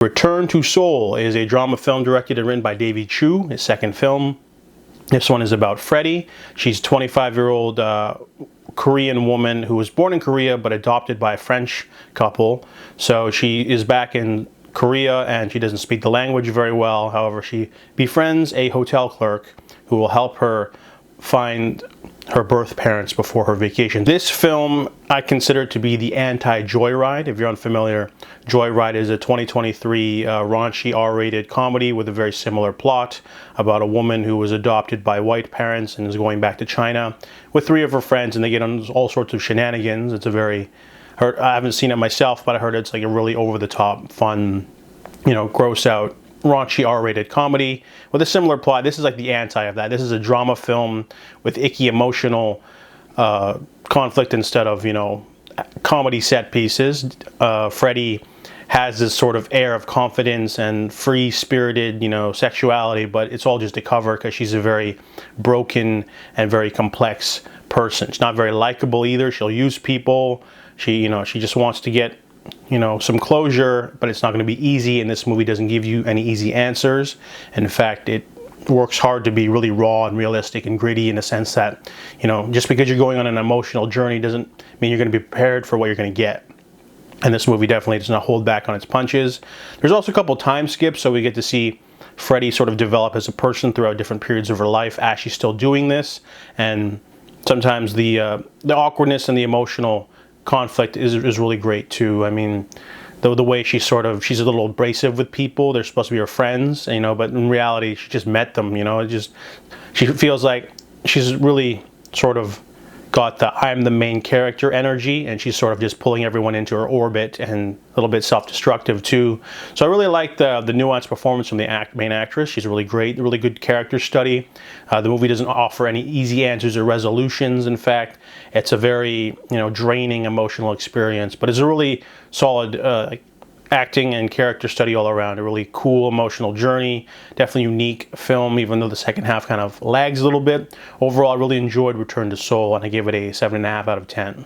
Return to Seoul is a drama film directed and written by David Chu, his second film. This one is about Freddie. She's a 25-year-old Korean woman who was born in Korea but adopted by a French couple. So she is back in Korea and she doesn't speak the language very well. However, she befriends a hotel clerk who will help her find her birth parents before her vacation. This film I consider to be the anti-Joyride. If you're unfamiliar, Joyride is a 2023 raunchy R-rated comedy with a very similar plot about a woman who was adopted by white parents and is going back to China with 3 of her friends, and they get on all sorts of shenanigans. It's a very, I haven't seen it myself, but I heard it's like a really over-the-top, fun, gross out, raunchy R-rated comedy with a similar plot. This is like the anti of that. This is a drama film with icky emotional conflict instead of, comedy set pieces. Freddie has this sort of air of confidence and free-spirited, sexuality, but it's all just a cover because she's a very broken and very complex person. She's not very likable either. She'll use people. She just wants to get some closure, but it's not going to be easy, and this movie doesn't give you any easy answers. In fact, it works hard to be really raw and realistic and gritty in the sense that, just because you're going on an emotional journey doesn't mean you're going to be prepared for what you're going to get. And this movie definitely does not hold back on its punches. There's also a couple time skips, so we get to see Freddie sort of develop as a person throughout different periods of her life as she's still doing this, and sometimes the awkwardness and the emotional conflict is really great too. I mean, the way she's a little abrasive with people. They're supposed to be her friends, but in reality she just met them. She feels like she's really sort of got the I'm the main character energy, and she's sort of just pulling everyone into her orbit and a little bit self-destructive too. So I really like the nuanced performance from the main actress. She's really great, really good character study. The movie doesn't offer any easy answers or resolutions. In fact, it's a very draining emotional experience, but it's a really solid acting and character study all around. A really cool emotional journey, definitely unique film, even though the second half kind of lags a little bit. Overall, I really enjoyed Return to Seoul, and I give it a 7.5 out of 10.